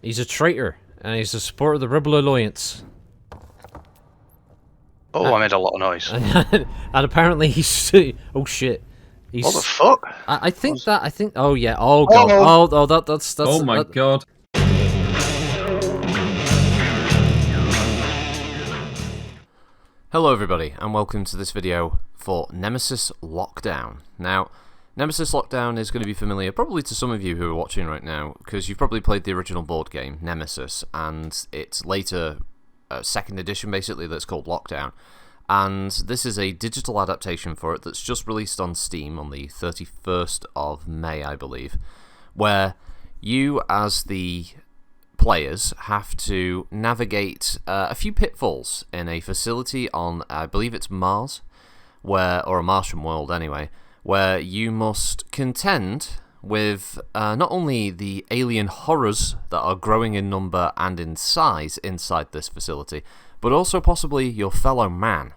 He's a traitor, and he's a supporter of the Rebel Alliance. Oh, I made a lot of noise. And apparently he's... Oh, shit. He's... What the fuck? I think... Oh, yeah. Oh, God. Oh, that's... Oh, my God. Hello, everybody, and welcome to this video for Nemesis Lockdown. Now, Nemesis Lockdown is going to be familiar probably to some of you who are watching right now, because you've probably played the original board game, Nemesis, and its later second edition, basically, that's called Lockdown. And this is a digital adaptation for it that's just released on Steam on the 31st of May, I believe, where you, as the players, have to navigate a few pitfalls in a facility on, I believe it's Mars, or a Martian world anyway, where you must contend with not only the alien horrors that are growing in number and in size inside this facility, but also possibly your fellow man.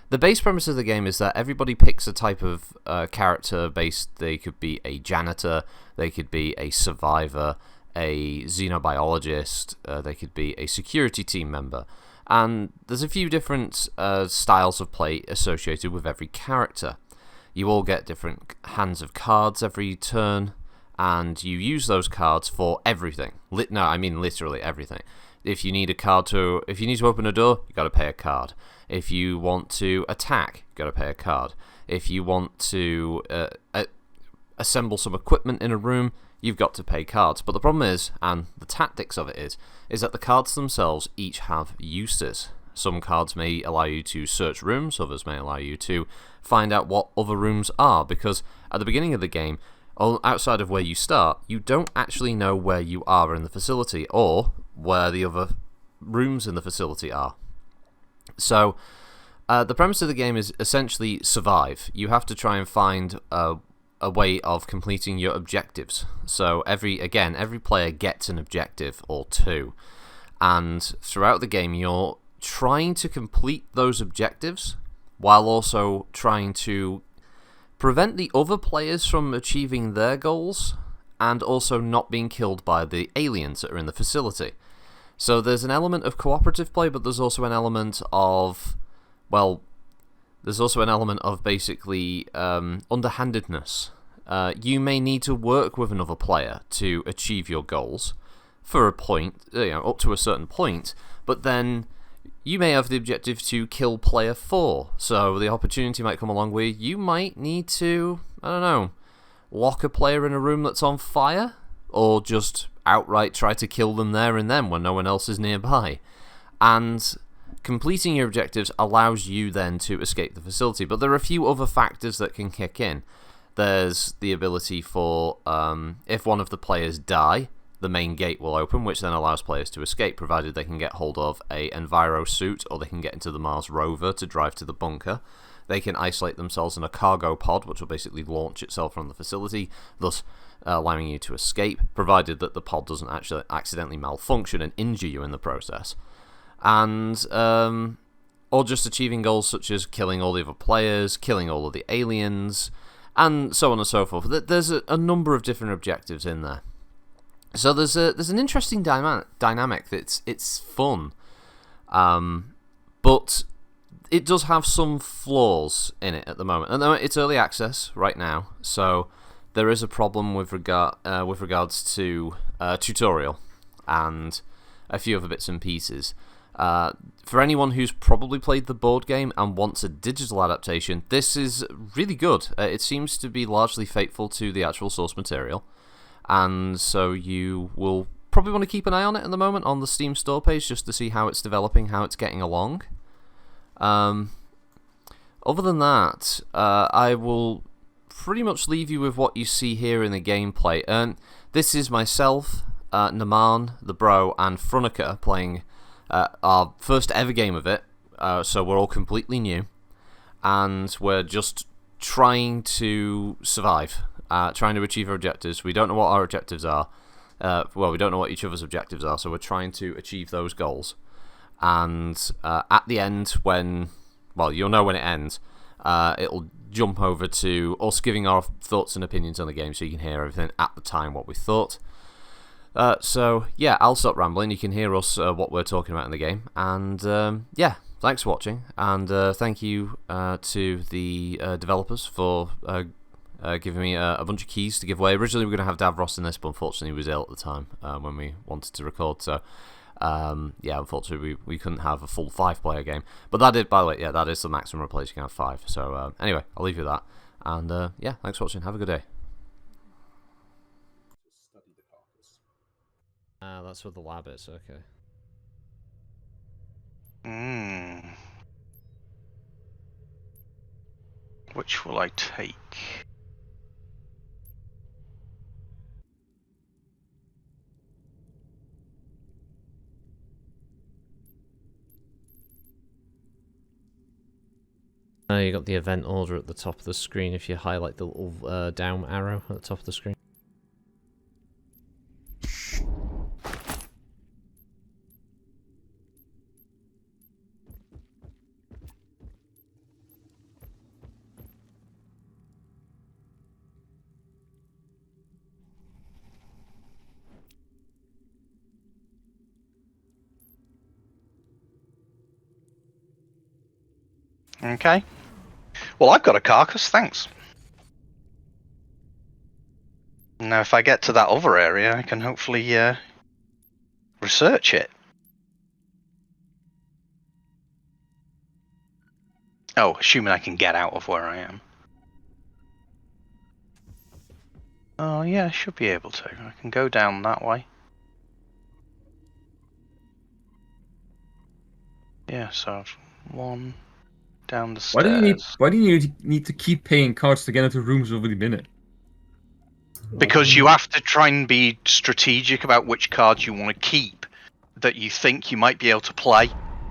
The base premise of the game is that everybody picks a type of character based. They could be a janitor, they could be a survivor, a xenobiologist, they could be a security team member. And there's a few different styles of play associated with every character. You all get different hands of cards every turn, and you use those cards for everything. No, I mean literally everything. If you need to open a door, you got to pay a card. If you want to attack, you got to pay a card. If you want to assemble some equipment in a room, you've got to pay cards. But the problem is, and the tactics of it is that the cards themselves each have uses. Some cards may allow you to search rooms, others may allow you to find out what other rooms are, because at the beginning of the game, outside of where you start, you don't actually know where you are in the facility, or where the other rooms in the facility are. So, the premise of the game is essentially survive. You have to try and find a way of completing your objectives. So every player gets an objective or two, and throughout the game you're trying to complete those objectives while also trying to prevent the other players from achieving their goals and also not being killed by the aliens that are in the facility. So there's an element of cooperative play, but there's also an element of, basically underhandedness. You may need to work with another player to achieve your goals for a point, up to a certain point, but then you may have the objective to kill player 4, so the opportunity might come along where you might need to, lock a player in a room that's on fire, or just outright try to kill them there and then when no one else is nearby. And completing your objectives allows you then to escape the facility, but there are a few other factors that can kick in. There's the ability for, if one of the players die, the main gate will open, which then allows players to escape, provided they can get hold of a Enviro suit, or they can get into the Mars rover to drive to the bunker. They can isolate themselves in a cargo pod, which will basically launch itself from the facility, thus allowing you to escape, provided that the pod doesn't actually accidentally malfunction and injure you in the process. And, or just achieving goals such as killing all the other players, killing all of the aliens, and so on and so forth. There's a number of different objectives in there. So there's an interesting dynamic. It's fun, but it does have some flaws in it at the moment. And it's early access right now, so there is a problem with regards to tutorial and a few other bits and pieces. For anyone who's probably played the board game and wants a digital adaptation, this is really good. It seems to be largely faithful to the actual source material, and so you will probably want to keep an eye on it at the moment on the Steam store page just to see how it's developing, how it's getting along. Other than that, I will pretty much leave you with what you see here in the gameplay. This is myself, Naman, the Bro, and Frunica playing our first ever game of it, so we're all completely new, and we're just trying to survive, trying to achieve our objectives. We don't know what our objectives are. We don't know what each other's objectives are, so we're trying to achieve those goals. And at the end, you'll know when it ends, it'll jump over to us giving our thoughts and opinions on the game, so you can hear everything at the time what we thought. So yeah, I'll stop rambling. You can hear us what we're talking about in the game, and yeah, thanks for watching, and thank you to the developers for giving me a bunch of keys to give away. Originally we were going to have Davros in this, but unfortunately he was ill at the time when we wanted to record, so yeah, unfortunately we couldn't have a full 5-player game. But that did, by the way, yeah, that is the maximum place you can have 5. So anyway, I'll leave you with that, and yeah, thanks for watching. Have a good day. That's where the lab is, okay. Which will I take? You got the event order at the top of the screen if you highlight the little down arrow at the top of the screen. Okay. Well, I've got a carcass, thanks. Now, if I get to that other area, I can hopefully research it. Oh, assuming I can get out of where I am. Oh, yeah, I should be able to. I can go down that way. Yeah, so 1 down the stairs. Why do you need to keep paying cards to get into rooms over the minute? Because you have to try and be strategic about which cards you want to keep that you think you might be able to play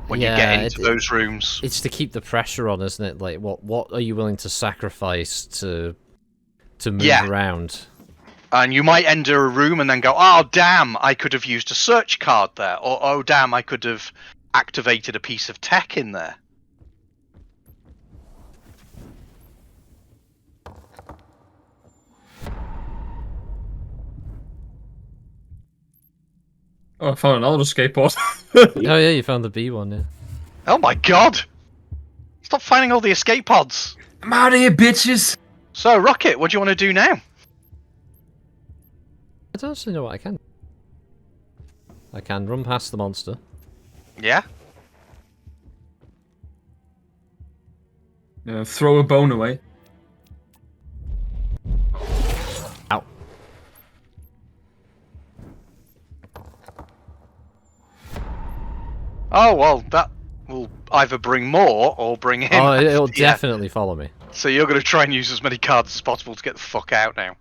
when you get into those rooms. It's to keep the pressure on, isn't it? Like, what are you willing to sacrifice to move around? And you might enter a room and then go, oh damn, I could have used a search card there, or oh damn, I could have activated a piece of tech in there. Oh, I found another escape pod. Oh yeah, you found the B one, yeah. Oh my god! Stop finding all the escape pods! I'm out of here, bitches! So, Rocket, what do you want to do now? I don't actually know what I can. I can run past the monster. Yeah? Throw a bone away. Ow. Oh, well, that will either bring more or bring him. Oh, it'll definitely follow me. So you're going to try and use as many cards as possible to get the fuck out now.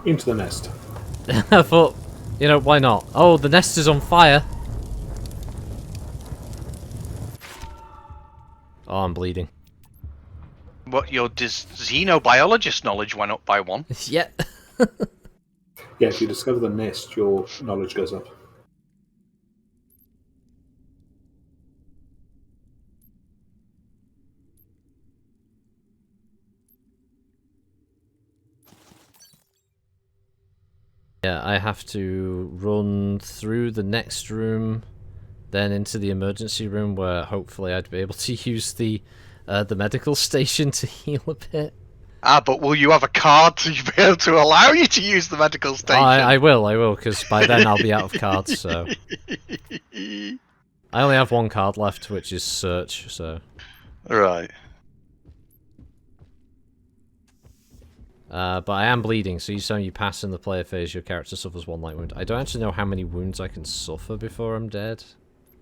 Into the nest. I thought, you know, why not? Oh, the nest is on fire. Oh, I'm bleeding. What, your xenobiologist knowledge went up by 1? Yeah. Yeah, if you discover the nest, your knowledge goes up. Yeah, I have to run through the next room, then into the emergency room where hopefully I'd be able to use the medical station to heal a bit. Ah, but will you have a card to be able to allow you to use the medical station? I will, because by then I'll be out of cards, so... I only have 1 card left, which is search, so... Right. But I am bleeding, so you pass in the player phase, your character suffers 1 light wound. I don't actually know how many wounds I can suffer before I'm dead.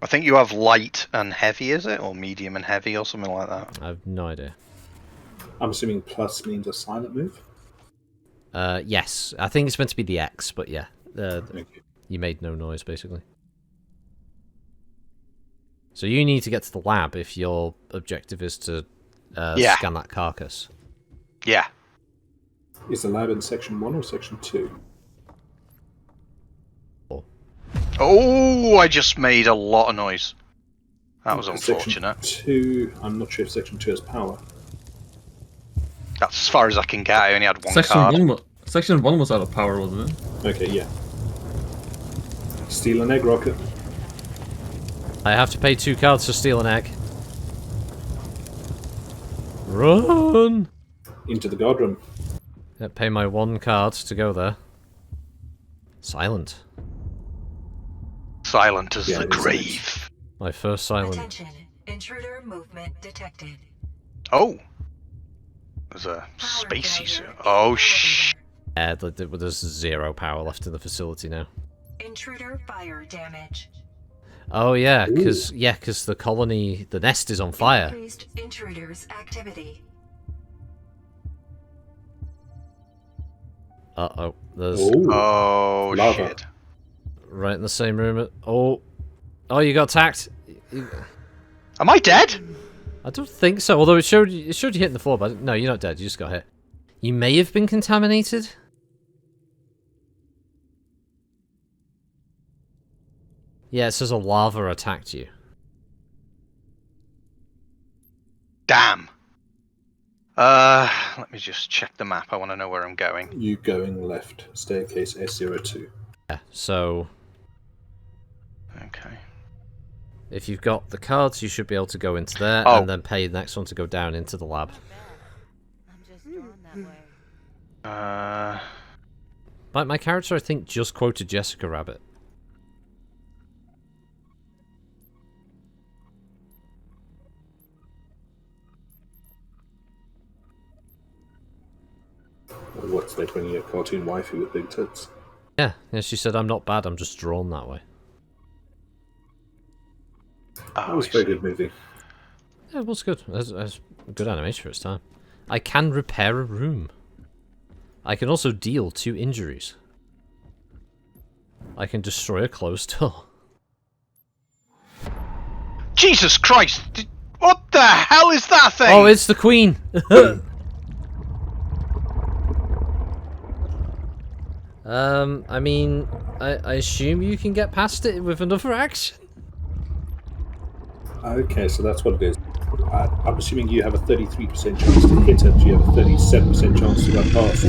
I think you have light and heavy, is it? Or medium and heavy, or something like that? I have no idea. I'm assuming plus means a silent move? Yes. I think it's meant to be the X, but yeah. You made no noise, basically. So you need to get to the lab if your objective is to scan that carcass. Yeah. Is the lab in section 1 or section 2? Oh, I just made a lot of noise. That was unfortunate. Section 2, I'm not sure if section 2 has power. That's as far as I can get. I only had 1 card. Section 1 was out of power, wasn't it? Okay, yeah. Steal an egg rocket. I have to pay 2 cards to steal an egg. Run! Into the guard room. Yeah, pay my 1 card to go there. Silent. Silent as Yeah, the it is grave. My first silent. Attention, intruder movement detected. Oh. There's a spacey suit. Oh, shh. Yeah, there's 0 power left in the facility now. Intruder fire damage. Oh yeah, because the colony, the nest is on fire. Increased intruders activity. Uh-oh, there's Oh, Lava. shit. right in the same room. Oh, you got attacked. Am I dead? I don't think so. Although it showed you hitting the floor, but no, you're not dead. You just got hit. You may have been contaminated. Yeah, it says a lava attacked you. Damn. Let me just check the map. I want to know where I'm going. You going left. Staircase S02. Yeah, so Okay. if you've got the cards, you should be able to go into there Oh. and then pay the next one to go down into the lab. I'm just drawn that way. My character, I think, just quoted Jessica Rabbit. What's like when you get cartoon waifu with big tits? Yeah, she said, I'm not bad, I'm just drawn that way. That was a very good movie. Yeah, it was good. That's good animation for its time. I can repair a room. I can also deal 2 injuries. I can destroy a closed door. Jesus Christ! What the hell is that thing? Oh, it's the Queen! I mean, I assume you can get past it with another action? Okay, so that's what it is. I'm assuming you have a 33% chance to hit it, you have a 37% chance to run past.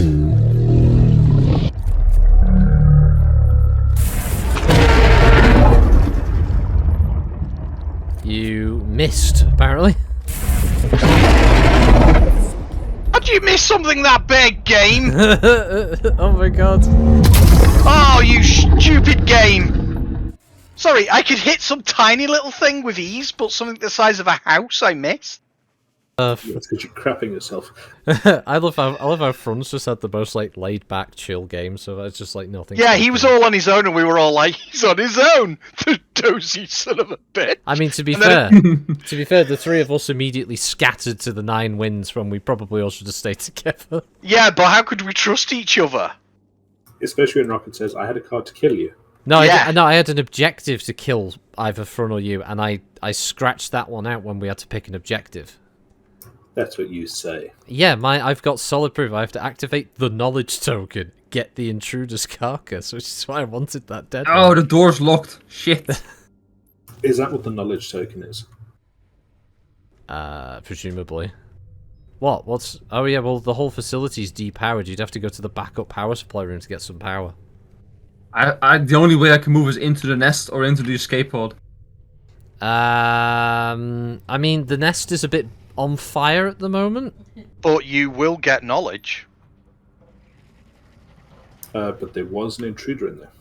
You missed, apparently. How'd you miss something that big, game? Oh my god. Oh, you stupid game! Sorry, I could hit some tiny little thing with ease, but something the size of a house I missed. That's because you're crapping yourself. I love how Franz just had the most like laid back, chill game. So it's just like nothing. Yeah, he was all on his own, and we were all like, "He's on his own, the dozy son of a bitch." I mean, to be And fair, the 3 of us immediately scattered to the 9 winds when we probably all should have stayed together. Yeah, but how could we trust each other? Especially when Rocket says, I had a card to kill you. No, Yeah. I had an objective to kill either Frun or you, and I scratched that one out when we had to pick an objective. That's what you say. Yeah, I've got solid proof. I have to activate the knowledge token, get the intruder's carcass, which is why I wanted that dead. Oh, the door's locked. Shit. Is that what the knowledge token is? Presumably. What's... Oh yeah, well, the whole facility's depowered. You'd have to go to the backup power supply room to get some power. The only way I can move is into the nest or into the escape pod. I mean, the nest is a bit on fire at the moment. But you will get knowledge. But there was an intruder in there.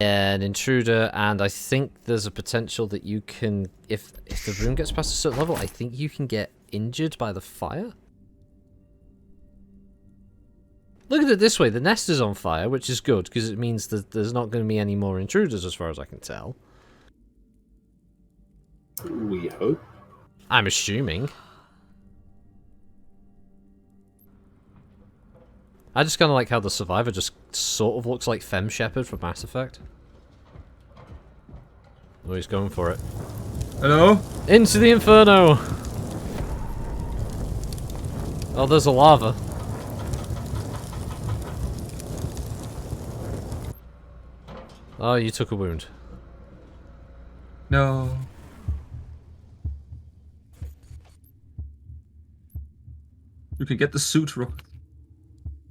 Yeah, an intruder, and I think there's a potential that you can... If the room gets past a certain level, I think you can get injured by the fire. Look at it this way, the nest is on fire, which is good, because it means that there's not going to be any more intruders as far as I can tell. We hope. I'm assuming. I just kind of like how the survivor just sort of looks like Fem Shepherd from Mass Effect. Oh, he's going for it. Hello? Into the Inferno! Oh, there's a lava. Oh, you took a wound. You can get the suit, Rook.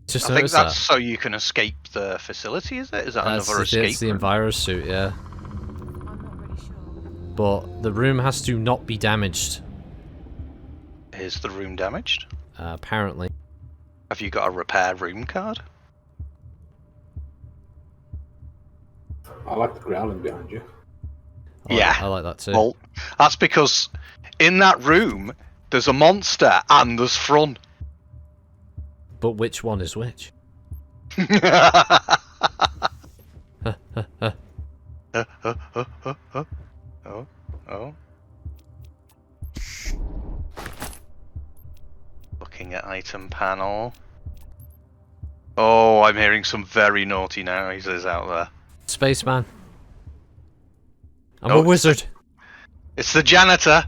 Just I think noticed that's that. so you can escape the facility, is it? Is that That's another the, escape it's the room? Enviro suit, yeah. I'm not really sure. But the room has to not be damaged, Is the room damaged? apparently. Have you got a repair room card? I like the growling behind you. I like that too. Well, that's because in that room there's a monster and there's Frun. But which one is which? Oh. Looking at item panel. Oh, I'm hearing some very naughty noises out there. Spaceman. I'm Oh, a wizard. It's the janitor.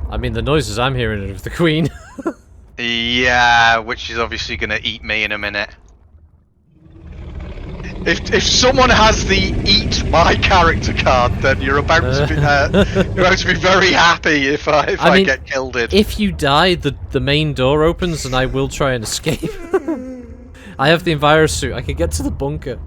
I mean, the noises I'm hearing are of the Queen. Yeah, which is obviously going to eat me in a minute. If someone has the eat my character card, then you're about to be very happy if I mean, get killed. If you die, the main door opens and I will try and escape. I have the Enviro suit. I can get to the bunker.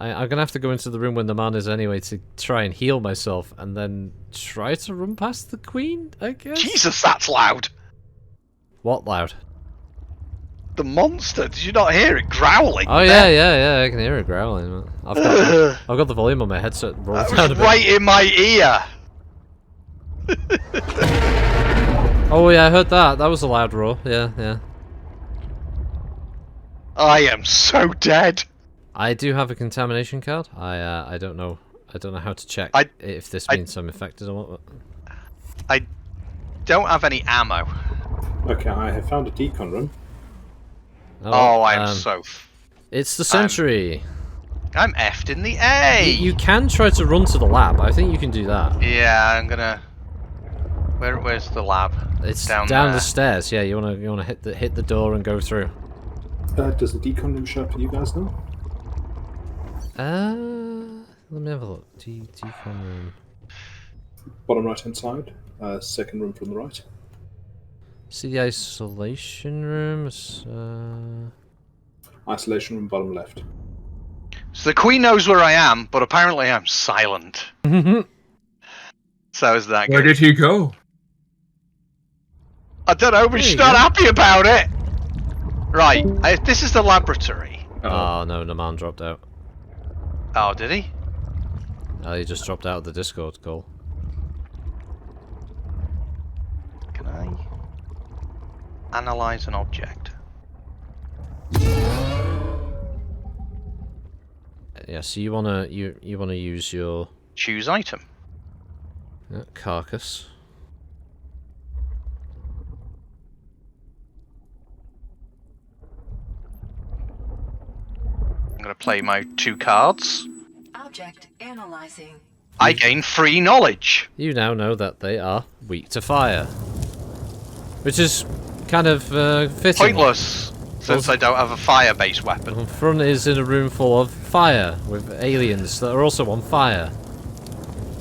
I'm gonna have to go into the room when the man is anyway to try and heal myself, and then try to run past the Queen, I guess? Jesus, that's loud. What loud? The monster. Did you not hear it growling? Oh yeah, I can hear it growling. I've got the volume on my headset rolled That down a was bit. right in my ear. Oh yeah, I heard that. That was a loud roar. Yeah. I am so dead. I do have a contamination card. I don't know. I don't know how to check if this means I'm infected or what. I don't have any ammo. Okay, I have found a decon room. Oh, I am so. It's the sentry. I'm effed in the A. You can try to run to the lab. I think you can do that. Yeah, I'm gonna. Where's the lab? It's down the there. stairs. Yeah, you wanna hit the door and go through. Does the decon room show up to you guys now? Let me have a look. Decon room. Bottom right hand side, second room from the right. See the isolation rooms. Isolation room, bottom left. So the Queen knows where I am, but apparently I'm silent. So is that Where good? did he go? I don't know, but There she's you not go. happy about it. Right, this is the laboratory. Oh no, Naman dropped out. Oh, did he? Oh, he just dropped out of the Discord call. Can I analyze an object? Yeah, so you wanna use your Choose item. carcass. I'm gonna play my 2 cards. Object analyzing. I gain 3 knowledge. You now know that they are weak to fire, which is kind of fitting. Pointless, since I don't have a fire-based weapon. Front is in a room full of fire with aliens that are also on fire,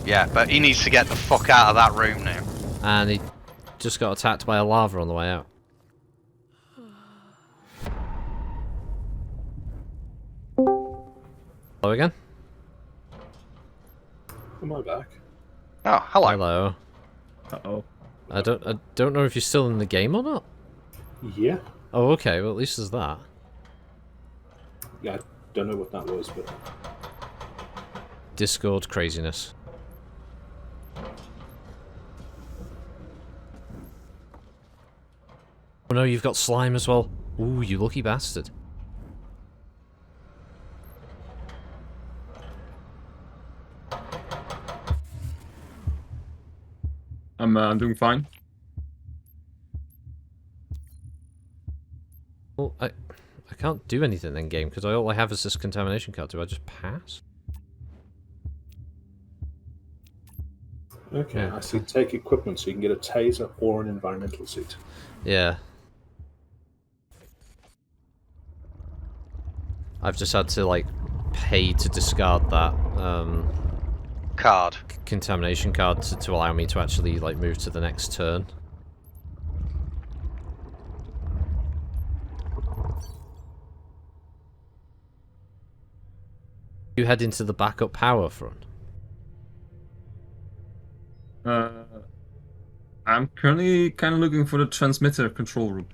Yeah, but he needs to get the fuck out of that room now. and he just got attacked by a lava on the way out. Hello again. Am I back? Oh, hello. Hello. Uh-oh. I don't know if you're still in the game or not. Yeah. Oh, okay. Well, at least there's that. Yeah, I don't know what that was, but Discord craziness. Oh no, you've got slime as well. Ooh, you lucky bastard. I'm doing fine. Well, I can't do anything in game because all I have is this contamination card. Do I just pass? okay. Yeah. I see. Take equipment so you can get a taser or an environmental suit. Yeah. I've just had to like pay to discard that. card? Contamination card to allow me to actually like move to the next turn. You head into the backup power front. I'm currently kind of looking for the transmitter control room.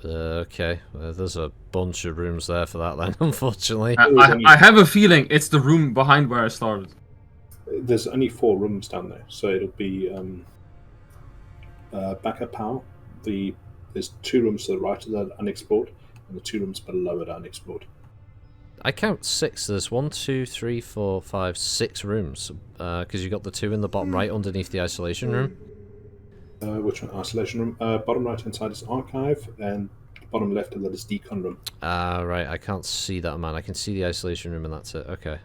Okay, well, there's a bunch of rooms there for that then, unfortunately. I have a feeling it's the room behind where I started. There's only 4 rooms down there, so it'll be backup power. There's 2 rooms to the right that are unexplored, and the 2 rooms below it are unexplored. I count 6. There's 1, 2, 3, 4, 5, 6 rooms. Because you got the 2 in the bottom right underneath the isolation room. Which one? Isolation room. Bottom right hand side is archive, and bottom left of that is decon room. Right. I can't see that, man. I can see the isolation room, and that's it. Okay.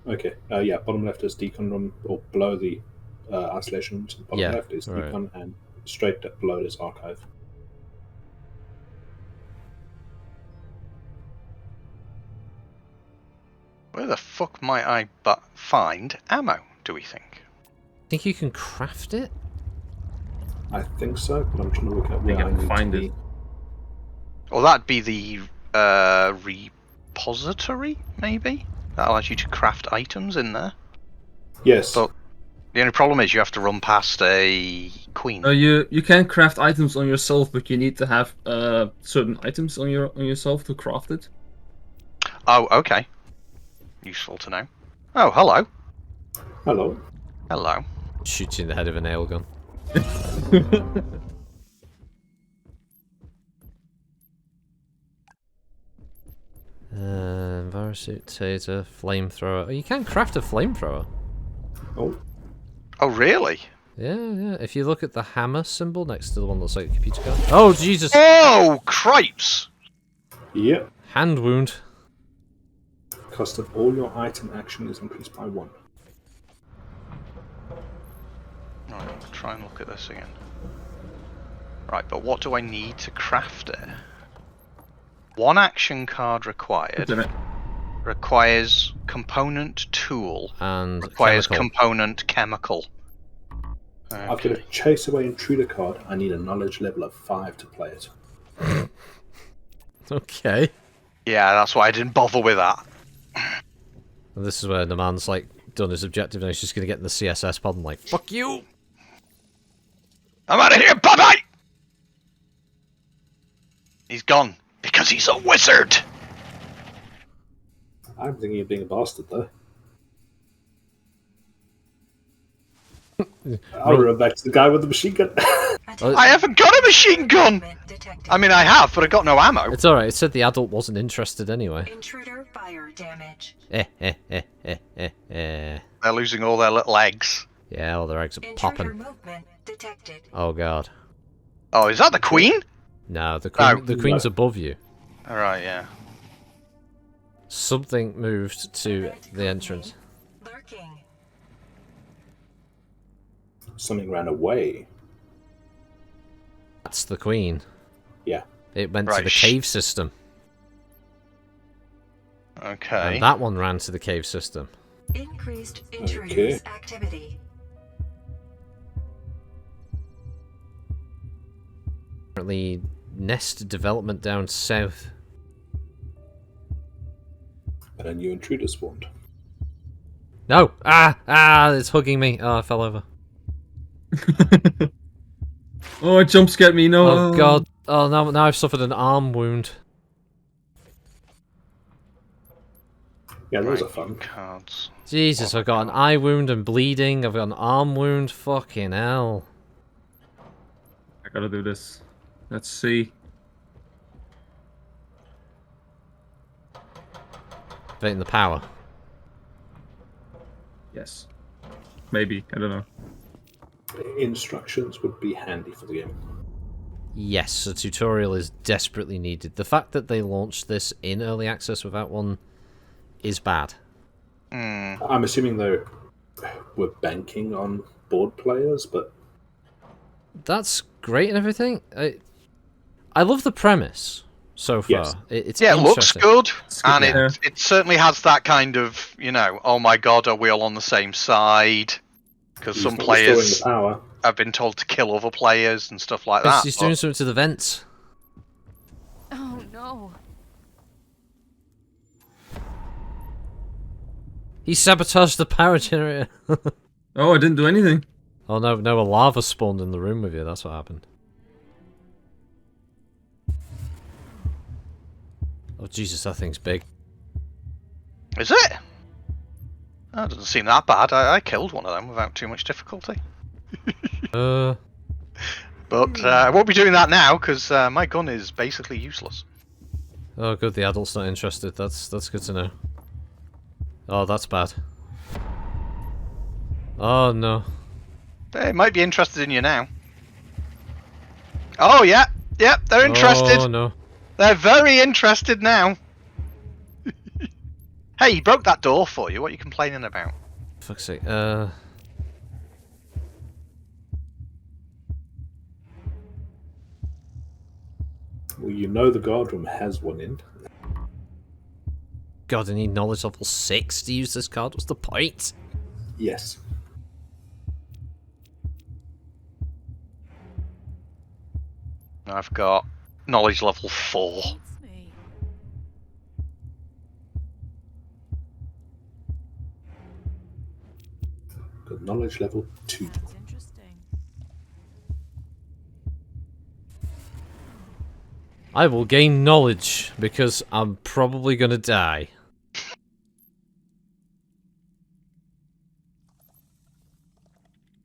Okay. Yeah. Bottom left is decon room, or below the isolation room. So bottom left is decon, and straight below it is archive. Where the fuck might I find ammo, do we think? Think you can craft it? I think so, but I'm trying to work out where I can need find to it. be. Well, that'd be the repository, maybe? That allows you to craft items in there. Yes. But the only problem is you have to run past a queen. You can craft items on yourself, but you need to have certain items on yourself to craft it. Oh, okay. Useful to know. Oh, hello. Hello. Hello. Shoots you in the head of a nail gun. Envirosuit, taser, flamethrower. Oh, you can craft a flamethrower. Oh. Oh, really? Yeah. If you look at the hammer symbol next to the one that's like a computer card. Oh, Jesus! Oh, cripes! Yep. Hand wound. Cost of all your item action is increased by 1. Alright, I'll try and look at this again. Right, but what do I need to craft it? 1 action card required. Requires component tool. And requires chemical. component chemical. Okay. I've got a chase away intruder card. I need a knowledge level of 5 to play it. Okay. Yeah, that's why I didn't bother with that. And this is where the man's like done his objective and he's just gonna get in the CSS pod and like, fuck you! I'm out of here, bye-bye! He's gone, because he's a wizard! I'm thinking of being a bastard, though. I'll run back to the guy with the machine gun. I haven't got a machine gun! I mean, I have, but I got no ammo. It's alright, it said the adult wasn't interested anyway. Intruder fire damage. They're losing all their little eggs. Yeah, all their eggs are Intruder popping. movement detected. Oh god. Oh, is that the queen? No, the queen, No. the queen's above you. Alright, yeah. Something moved to the entrance. Lurking. Something ran away. That's the queen. Yeah. It went to Right, the cave system. Okay. And that one ran to the cave system. Increased intruders Okay. activity. Apparently, nest development down south. And a new intruder spawned. No! Ah! It's hugging me. Oh, I fell over. Oh, it jump scared me. No. Oh god. Oh, now I've suffered an arm wound. Yeah, those are Right, fun. cards. Jesus, I've got an eye wound and bleeding. I've got an arm wound. Fucking hell. I gotta do this. Let's see. Activating the power. Yes. Maybe. I don't know. Instructions would be handy for the game. Yes, a tutorial is desperately needed. The fact that they launched this in early access without one is bad. I'm assuming we're banking on board players, but That's great and everything. I love the premise, so far. Yes. It's Yeah, it looks interesting. good, and Yeah. it certainly has that kind of, oh my god, are we all on the same side? Because He's some not restoring players the power. have been told to kill other players and stuff like Because that. he's but- doing something to the vents. Oh no. He sabotaged the power generator. Oh, I didn't do anything. Oh no, a lava spawned in the room with you, that's what happened. Oh Jesus, that thing's big. Is it? That doesn't seem that bad. I killed one of them without too much difficulty. But I won't be doing that now, because my gun is basically useless. Oh good, the adult's not interested, that's good to know. Oh, that's bad. Oh no. They might be interested in you now. Oh, yeah. Yep, they're interested. Oh no. They're very interested now. Hey, he broke that door for you. What are you complaining about? Fuck's sake, Well, you know the guard room has one in. God, I need knowledge level 6 to use this card, what's the point? Yes. I've got knowledge level 4. It's me. Got knowledge level 2. Sounds interesting. I will gain knowledge, because I'm probably gonna die.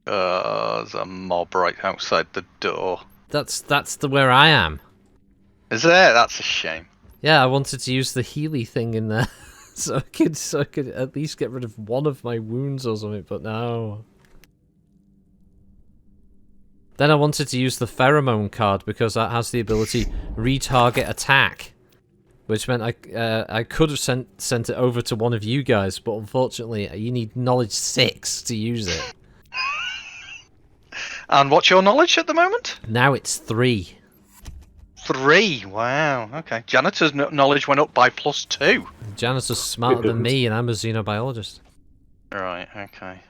There's a mob right outside the door. That's the where I am. Is there? That's a shame. Yeah, I wanted to use the Healy thing in there, so I could at least get rid of one of my wounds or something. But no. Then I wanted to use the pheromone card because that has the ability retarget attack, which meant I could have sent it over to one of you guys, but unfortunately you need knowledge 6 to use it. And what's your knowledge at the moment? Now it's 3. 3. Wow. Okay. Janitor's knowledge went up by +2. Janitor's smarter than me, and I'm a xenobiologist. Right. Okay.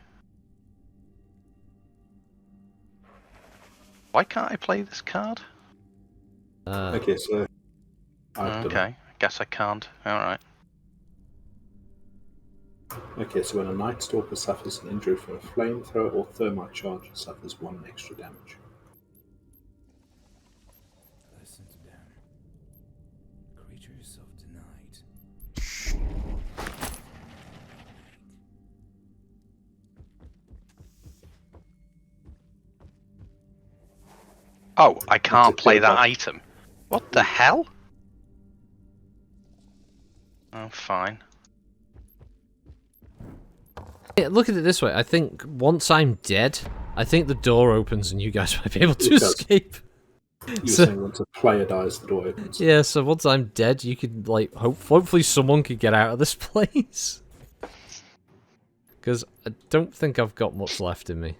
Why can't I play this card? Okay, so... Okay. I guess I can't. Alright. Okay, so when a Night Stalker suffers an injury from a flamethrower or thermite charge, it suffers 1 extra damage. Lessons down. Creatures of denied. Oh, I can't a play that kill box. item. What the hell? Oh, fine. Yeah, look at it this way. I think once I'm dead, I think the door opens and you guys might be able to It does. escape. You were So- saying once a player dies, the door opens. Yeah, so once I'm dead, you could, like, hopefully someone could get out of this place. Because I don't think I've got much left in me.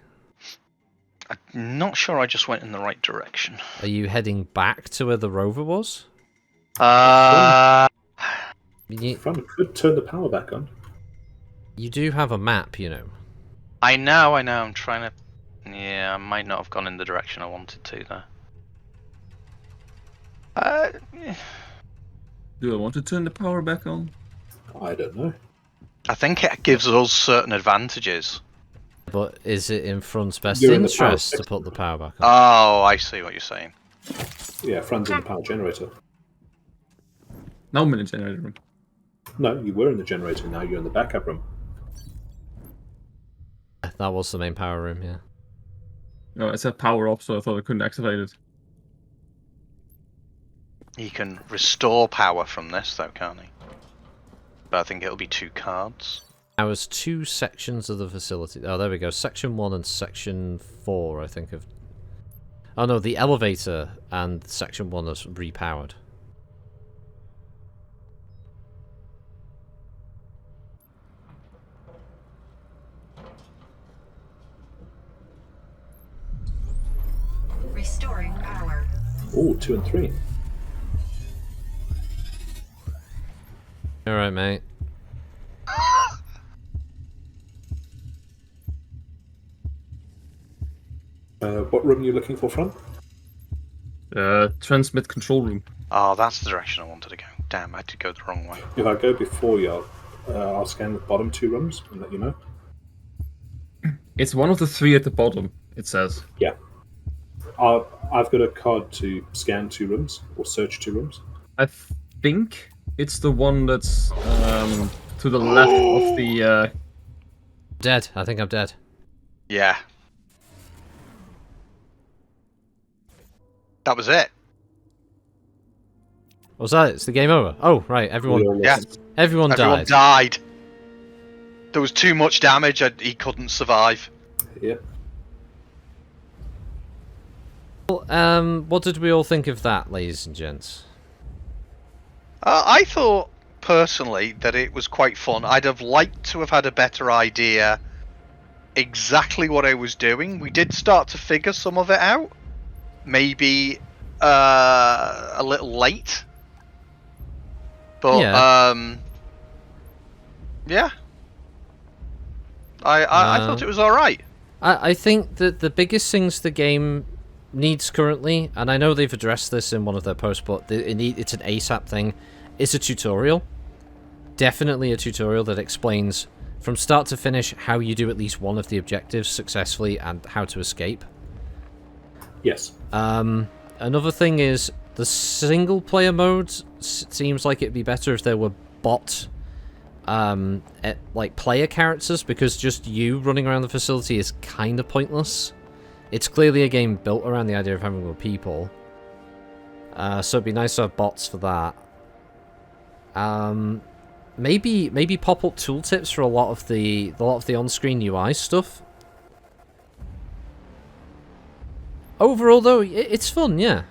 I'm not sure I just went in the right direction. Are you heading back to where the rover was? You, Front could turn the power back on. you do have a map, you know. I know. I'm trying to... Yeah, I might not have gone in the direction I wanted to, there. Yeah. Do I want to turn the power back on? I don't know. I think it gives us certain advantages. But is it in Front's best You're in the power interest to section. put the power back on? Oh, I see what you're saying. Yeah, Fran's in the power generator. Now I'm in the generator room. No, you were in the generator, now you're in the backup room. That was the main power room, yeah. Oh, it said power off, so I thought I couldn't activate it. You can restore power from this, though, can't you? But I think it'll be 2 cards. There was 2 sections of the facility. Oh, there we go. Section 1 and Section 4, I think of... Oh no, the elevator and Section 1 is repowered. Restoring power. Oh, 2 and 3. All right, mate. What room are you looking for, Fran? Transmit control room. Oh, that's the direction I wanted to go. Damn, I did go the wrong way. If I go before you, I'll scan the bottom 2 rooms and let you know. It's one of the 3 at the bottom, it says. Yeah. I've got a card to scan 2 rooms, or search 2 rooms. I think it's the one that's to the left of the... Dead. I think I'm dead. Yeah. That was it. Was that it? It's the game over? Oh, right. Everyone Yeah. Everyone Everyone died. died. There was too much damage. He couldn't survive. Yeah. Well, what did we all think of that, ladies and gents? I thought, personally, that it was quite fun. I'd have liked to have had a better idea exactly what I was doing. We did start to figure some of it out. Maybe a little late. But, yeah. I thought it was alright. I think that the biggest things the game needs currently, and I know they've addressed this in one of their posts, but it's an ASAP thing, is a tutorial. Definitely a tutorial that explains from start to finish how you do at least one of the objectives successfully and how to escape. Yes. Another thing is the single player mode seems like it'd be better if there were bot like player characters, because just you running around the facility is kind of pointless. It's clearly a game built around the idea of having more people, so it'd be nice to have bots for that. Maybe pop up tooltips for a lot of the on-screen UI stuff. Overall, though, it's fun, yeah.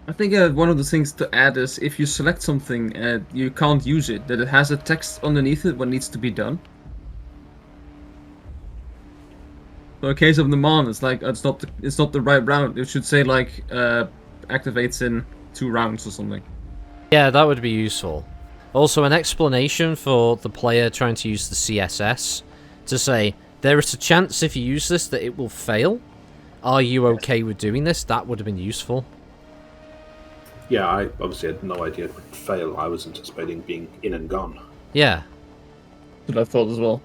I think one of the things to add is if you select something and you can't use it, that it has a text underneath it what needs to be done. So in case of Naman, it's like it's not the right round. It should say like activates in 2 rounds or something. Yeah, that would be useful. Also, an explanation for the player trying to use the CSS to say, there is a chance if you use this that it will fail. Are you okay with doing this? That would have been useful. Yeah, I obviously had no idea it would fail. I was anticipating being in and gone. Yeah. That's what I thought as well.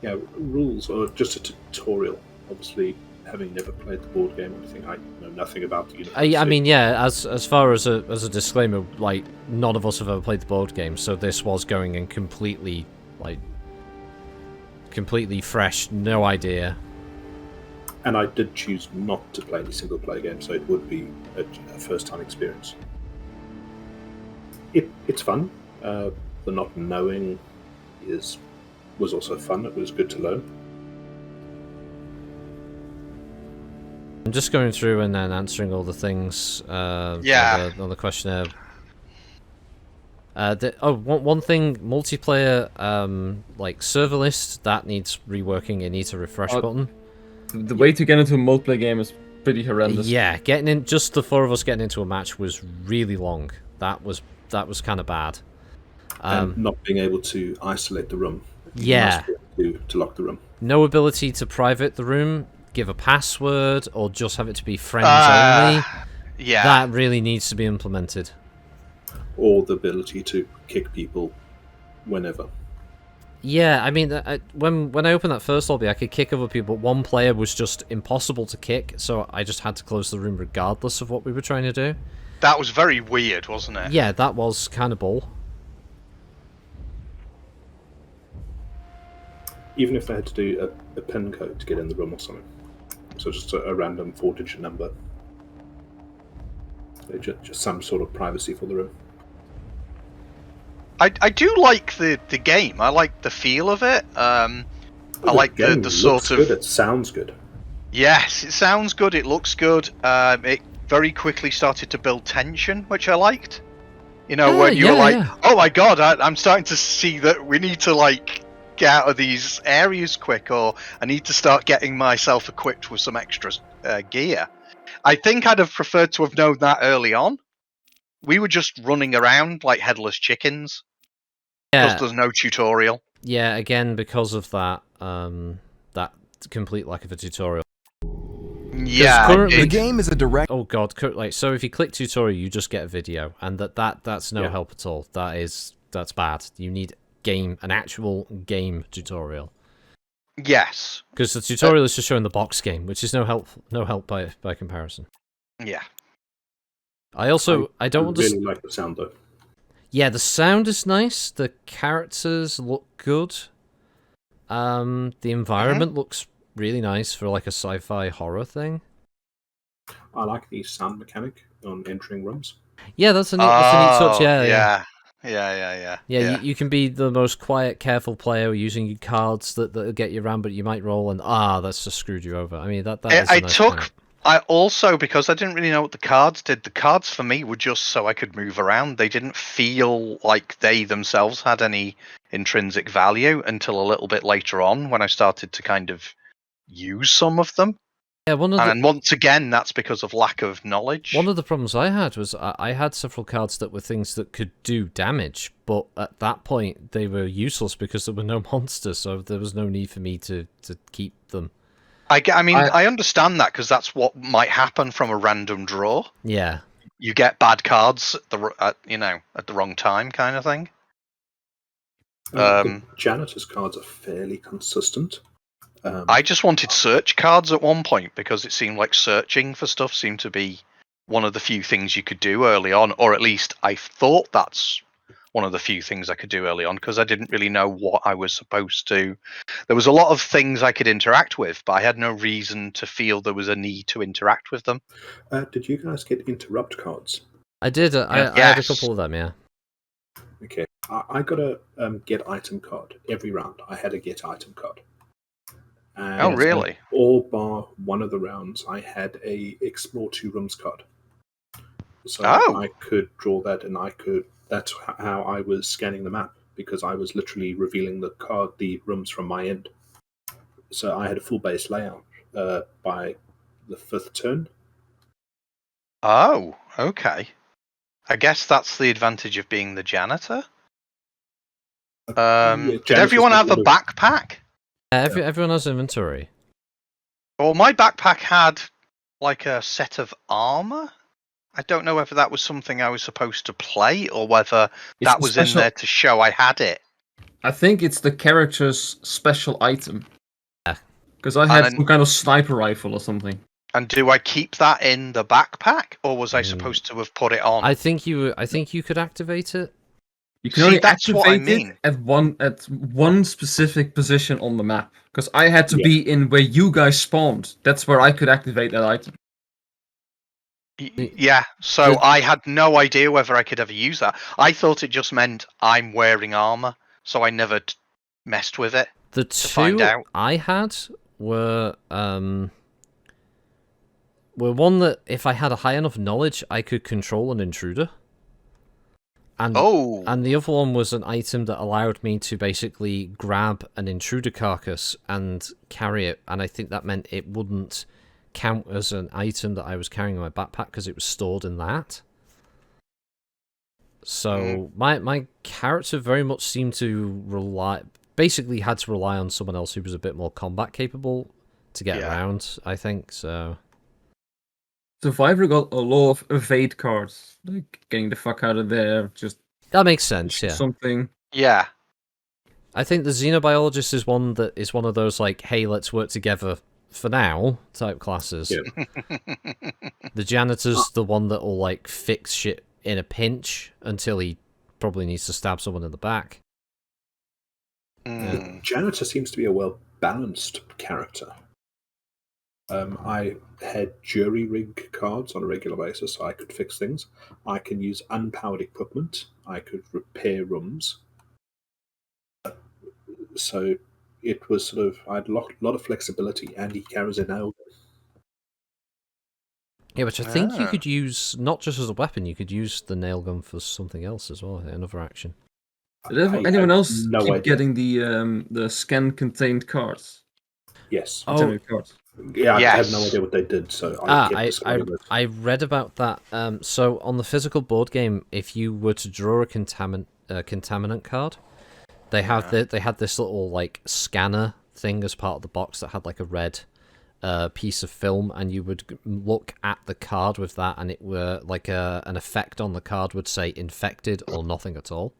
Yeah, rules or just a tutorial. Obviously, having never played the board game or anything, I know nothing about the universe. I mean, yeah. As far as a disclaimer, like none of us have ever played the board game, so this was going in completely fresh, no idea. And I did choose not to play any single player game, so it would be a first time experience. It's fun. The not knowing was also fun. It was good to learn. I'm just going through and then answering all the things on the questionnaire. One thing, multiplayer, like server list, that needs reworking. It needs a refresh button. The way to get into a multiplayer game is pretty horrendous. Yeah, getting in, just the 4 of us getting into a match was really long. That was kind of bad. And not being able to isolate the room. Yeah. To lock the room. No ability to private the room, give a password, or just have it to be friends only. Yeah. That really needs to be implemented. Or the ability to kick people whenever. Yeah, I mean, when I opened that first lobby, I could kick other people, but one player was just impossible to kick, so I just had to close the room regardless of what we were trying to do. That was very weird, wasn't it? Yeah, that was kind of bull. Even if they had to do a PIN code to get in the room or something. So just a random 4-digit number. Just some sort of privacy for the room. I do like the game. I like the feel of it. I like the sort of... Good. It sounds good. Yes, it sounds good. It looks good. It very quickly started to build tension, which I liked. You know, when you were like, oh my god, I'm starting to see that we need to like get out of these areas quick, or I need to start getting myself equipped with some extra gear. I think I'd have preferred to have known that early on. We were just running around like headless chickens because Yeah, there's no tutorial. yeah. Again, because of that, that complete lack of a tutorial. Yeah, currently- The game is a direct. Oh god, like so if you click tutorial, you just get a video, and that's no Yeah. help at all. That's bad. You need an actual game tutorial. yes, Because the tutorial is just showing the box game, which is no help by comparison. yeah. I don't I understand. really like the sound though. Yeah, the sound is nice. The characters look good. The environment looks really nice for like a sci-fi horror thing. I like the sound mechanic on entering rooms. Yeah, that's a neat touch. Yeah. Yeah. You can be the most quiet, careful player using your cards that'll get you around, but you might roll and that's just screwed you over. I mean that is a nice mechanic. I also, because I didn't really know what the cards did, the cards for me were just so I could move around. They didn't feel like they themselves had any intrinsic value until a little bit later on when I started to kind of use some of them. Yeah, and once again, that's because of lack of knowledge. One of the problems I had was I had several cards that were things that could do damage, but at that point they were useless because there were no monsters, so there was no need for me to keep them. I understand that because that's what might happen from a random draw. Yeah, you get bad cards at the wrong time, kind of thing. The janitor's cards are fairly consistent. I just wanted search cards at one point because it seemed like searching for stuff seemed to be one of the few things you could do early on, or at least I thought that's one of the few things I could do early on because I didn't really know what I was supposed to. There was a lot of things I could interact with, but I had no reason to feel there was a need to interact with them. Did you guys get interrupt cards? I did. I had a couple of them, yeah. Okay, I got a get item card every round. I had a get item card. And oh, really? All bar one of the rounds, I had a explore 2 rooms card. So I could draw that, and that's how I was scanning the map, because I was literally revealing the rooms from my end. So I had a full base layout by the 5th turn. Oh, okay. I guess that's the advantage of being the janitor. Did everyone have a backpack? Everyone has inventory. Well, my backpack had like a set of armor. I don't know whether that was something I was supposed to play or whether that was in there to show I had it. I think it's the character's special item. Yeah. Because I had some kind of sniper rifle or something. And do I keep that in the backpack, or was I supposed to have put it on? I think you could activate it. You can only activate it at one specific position on the map. Because I had to be in where you guys spawned. That's where I could activate that item. Yeah, so I had no idea whether I could ever use that. I thought it just meant I'm wearing armor, so I never messed with it. The two I had were one that if I had a high enough knowledge, I could control an intruder. And the other one was an item that allowed me to basically grab an intruder carcass and carry it, and I think that meant it wouldn't count as an item that I was carrying in my backpack because it was stored in that. So my character very much seemed to had to rely on someone else who was a bit more combat capable to get around, I think, so... Survivor got a lot of evade cards, like getting the fuck out of there, just... That makes sense, yeah. Something. Yeah. I think the Xenobiologist is one of those, like, hey, let's work together for now type classes. Yeah. The Janitor's the one that will, like, fix shit in a pinch until he probably needs to stab someone in the back. The Janitor seems to be a well-balanced character. I had jury rig cards on a regular basis, so I could fix things. I can use unpowered equipment. I could repair rooms. So it was sort of... I had a lot of flexibility, and he carries a nail gun. Yeah, which I think you could use, not just as a weapon, you could use the nail gun for something else as well, another action. Did anyone else keep getting the scan-contained cards? Yes. Oh, cards. Yeah, I Yes. had no idea what they did, so I kept discarding it. I read about that. So on the physical board game, if you were to draw a contaminant card, they had this little like scanner thing as part of the box that had like a red piece of film, and you would look at the card with that, and it were like an effect on the card would say infected or nothing at all.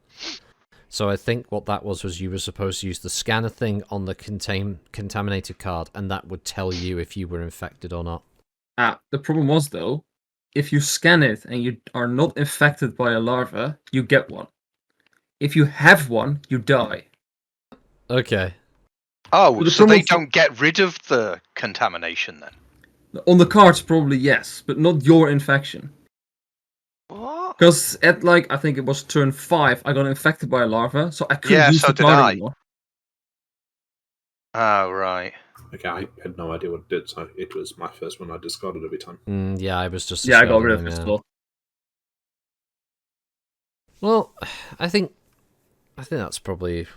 So I think what that was you were supposed to use the scanner thing on the contaminated card, and that would tell you if you were infected or not. The problem was, though, if you scan it and you are not infected by a larva, you get one. If you have one, you die. Okay. Oh, so they don't get rid of the contamination then? On the cards, probably yes, but not your infection. What? Because at I think it was turn 5, I got infected by a larva, so I couldn't use the card anymore. Oh, right. Okay, I had no idea what it did, so it was my first one I discarded every time. Yeah, I was just... Yeah, I got rid of it as well. Well, I think that's probably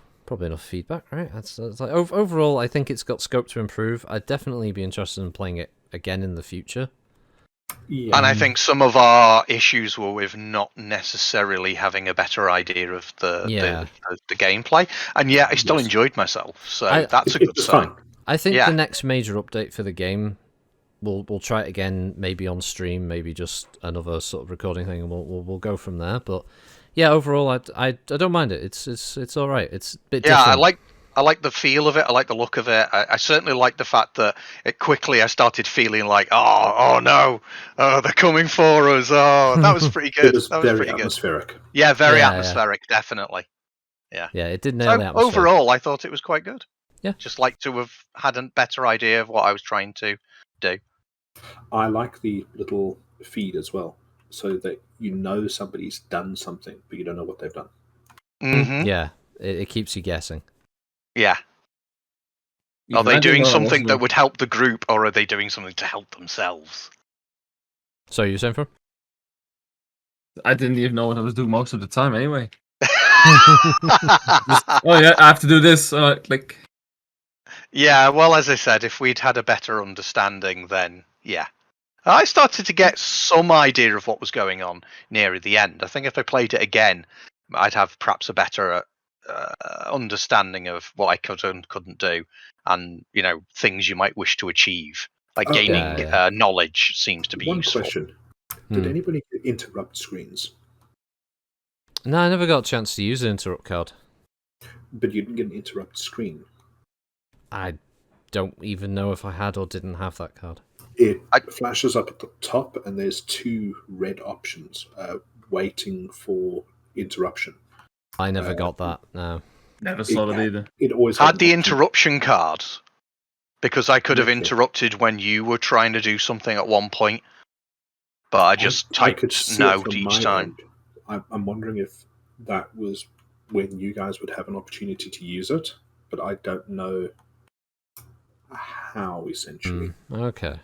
enough feedback, right? That's like overall, I think it's got scope to improve. I'd definitely be interested in playing it again in the future. Yeah. And I think some of our issues were with not necessarily having a better idea of the gameplay, and yet I still enjoyed myself. So that's a good sign. I think the next major update for the game, we'll try it again, maybe on stream, maybe just another sort of recording thing, and we'll go from there. But yeah, overall, I don't mind it. It's all right. It's a bit different. I like the feel of it. I like the look of it. I certainly like the fact that I started feeling like, oh no, they're coming for us. Oh, that was pretty good. It was very atmospheric. Good. Yeah, very atmospheric, definitely. Yeah. Yeah, it did nail the atmosphere. Overall, I thought it was quite good. Yeah. Just like to have had a better idea of what I was trying to do. I like the little feed as well, so that you know somebody's done something, but you don't know what they've done. Mm-hmm. Yeah, it keeps you guessing. Yeah. Are they doing something that would help the group, or are they doing something to help themselves? So you're saying for? I didn't even know what I was doing most of the time anyway. Oh yeah, I have to do this. Yeah, well, as I said, if we'd had a better understanding, then yeah. I started to get some idea of what was going on near the end. I think if I played it again, I'd have perhaps a better understanding of what I could and couldn't do, and things you might wish to achieve, like gaining knowledge seems to be useful. One question: did anybody interrupt screens? No, I never got a chance to use an interrupt card. But you didn't get an interrupt screen. I don't even know if I had or didn't have that card. It flashes up at the top, and there's 2 red options waiting for interruption. I never got that. No, never saw it either. It always had the interruption card, because I could have interrupted when you were trying to do something at one point, but I just typed no each time. I'm wondering if that was when you guys would have an opportunity to use it, but I don't know how, essentially. Okay.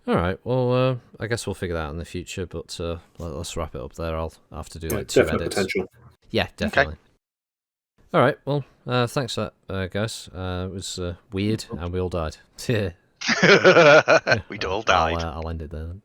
All right. Well, I guess we'll figure that out in the future. But let's wrap it up there. I'll have to do 2 edits. Potential. Yeah, definitely. Okay. All right. Well, thanks for that, guys. It was weird, and we all died. We'd all died. I'll end it there then.